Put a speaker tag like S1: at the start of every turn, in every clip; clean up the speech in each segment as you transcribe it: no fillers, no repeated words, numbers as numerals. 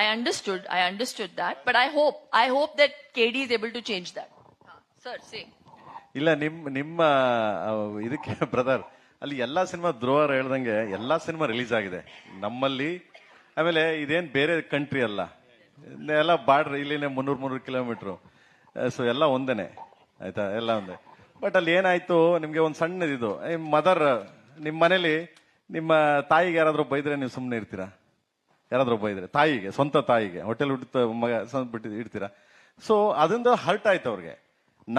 S1: I understood that, but I hope that KD is able to change that. Sir, say.
S2: ಇಲ್ಲ ನಿಮ್ಮ ಇದಕ್ಕೆ brother ಅಲ್ಲಿ ಎಲ್ಲಾ cinema ಧ್ರುವರ್ ಹೇಳ್ದಂಗೆ ಎಲ್ಲಾ ಸಿನಿಮಾ ರಿಲೀಸ್ ಆಗಿದೆ ನಮ್ಮಲ್ಲಿ. ಆಮೇಲೆ ಇದೇನ್ ಬೇರೆ ಕಂಟ್ರಿ ಅಲ್ಲ, ಎಲ್ಲ ಬಾರ್ಡ್ರ್ ಇಲ್ಲಿನೇ 300 ಕಿಲೋಮೀಟರ್. ಸೊ ಎಲ್ಲ ಒಂದೇನೆ ಆಯ್ತಾ, ಎಲ್ಲ ಒಂದೇ. ಬಟ್ ಅಲ್ಲಿ ಏನಾಯ್ತು, ನಿಮ್ಗೆ ಒಂದ್ ಸಣ್ಣದಿದು ಮದರ್, ನಿಮ್ ಮನೇಲಿ ನಿಮ್ಮ ತಾಯಿಗೆ ಯಾರಾದ್ರೂ ಬೈದ್ರೆ ನೀವು ಸುಮ್ಮನೆ ಇರ್ತೀರಾ? ಯಾರಾದ್ರೂ ಬೈದ್ರೆ ತಾಯಿಗೆ, ಸ್ವಂತ ತಾಯಿಗೆ ಹೋಟೆಲ್ ಹುಟ್ಟಿದ ಮಗ ಬಿಟ್ಟು ಇಡ್ತೀರಾ? ಸೊ ಅದರಿಂದ ಹರ್ಟ್ ಆಯ್ತು ಅವ್ರಿಗೆ.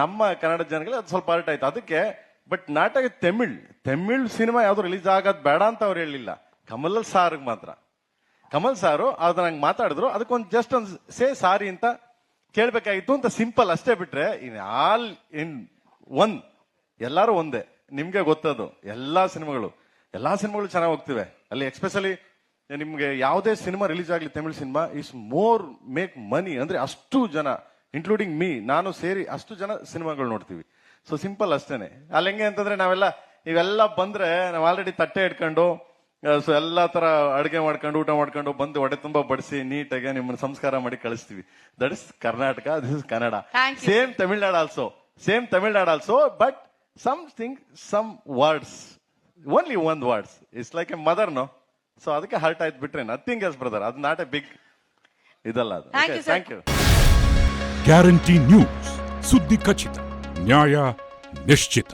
S2: ನಮ್ಮ ಕನ್ನಡ ಜನಗಳಿಗೆ ಅದು ಸ್ವಲ್ಪ ಹರ್ಟ್ ಆಯ್ತು ಅದಕ್ಕೆ. ಬಟ್ ನಾಟಕ ತಮಿಳ್ ಸಿನಿಮಾ ಯಾವ್ದು ರಿಲೀಸ್ ಆಗೋದ್ ಬೇಡ ಅಂತ ಅವ್ರು ಹೇಳಿಲ್ಲ. ಕಮಲ್ ಸಾರ್ಗ್ ಮಾತ್ರ, ಕಮಲ್ ಸಾರು ಅದನ್ನ ಹಂಗೆ ಮಾತಾಡಿದ್ರು, ಅದಕ್ಕೊಂದು ಜಸ್ಟ್ ಒಂದು ಸಾರಿ ಅಂತ ಕೇಳ್ಬೇಕಾಗಿತ್ತು ಅಂತ, ಸಿಂಪಲ್ ಅಷ್ಟೇ. ಬಿಟ್ರೆ ಇನ್ ಆಲ್ ಇನ್ ಒನ್, ಎಲ್ಲಾರು ಒಂದೇ. ನಿಮ್ಗೆ ಗೊತ್ತದು, ಎಲ್ಲಾ ಸಿನಿಮಾಗಳು ಚೆನ್ನಾಗಿ ಹೋಗ್ತಿವೆ ಅಲ್ಲಿ. ಎಕ್ಸ್ಪೆಷಲಿ ನಿಮ್ಗೆ ಯಾವುದೇ ಸಿನಿಮಾ ರಿಲೀಸ್ ಆಗ್ಲಿ, Tamil cinema is more make money. ಅಂದ್ರೆ ಅಷ್ಟು ಜನ, ಇನ್ಕ್ಲೂಡಿಂಗ್ ಮೀ, ನಾನು ಸೇರಿ ಅಷ್ಟು ಜನ ಸಿನಿಮಾಗಳು ನೋಡ್ತೀವಿ. ಸೊ ಸಿಂಪಲ್ ಅಷ್ಟೇನೆ. ಅಲ್ಲಿ ಹೆಂಗೆ ಅಂತಂದ್ರೆ ಇವೆಲ್ಲ ಬಂದ್ರೆ ನಾವು ಆಲ್ರೆಡಿ ತಟ್ಟೆ ಇಟ್ಕೊಂಡು, ಸೊ ಎಲ್ಲಾ ತರ ಅಡುಗೆ ಮಾಡ್ಕೊಂಡು ಊಟ ಮಾಡ್ಕೊಂಡು ಬಂದು ಹೊಡೆ ತುಂಬಾ ಬಡಿಸಿ ನೀಟಾಗಿ ನಿಮ್ಮನ್ನ ಸಂಸ್ಕಾರ ಮಾಡಿ ಕಳಿಸ್ತೀವಿ. That is Karnataka, this is Kannada. Same Tamil Nadu also, but some words, only one words, it's like a mother, no? So ಅದಕ್ಕೆ ಹರ್ಟ್ ಆಯ್ತು, ಬಿಟ್ರೆ ನಥಿಂಗ್ ಎಲ್ಸ್ ಬ್ರದರ್. ಅದು ನಾಟ್ ಎ ಬಿಗ್ ಇದಲ್ಲ ಅದು. Thank you.
S3: ಗ್ಯಾರಂಟಿ ನ್ಯೂಸ್, ಸುದ್ದಿ ಖಚಿತ, ನ್ಯಾಯ ನಿಶ್ಚಿತ.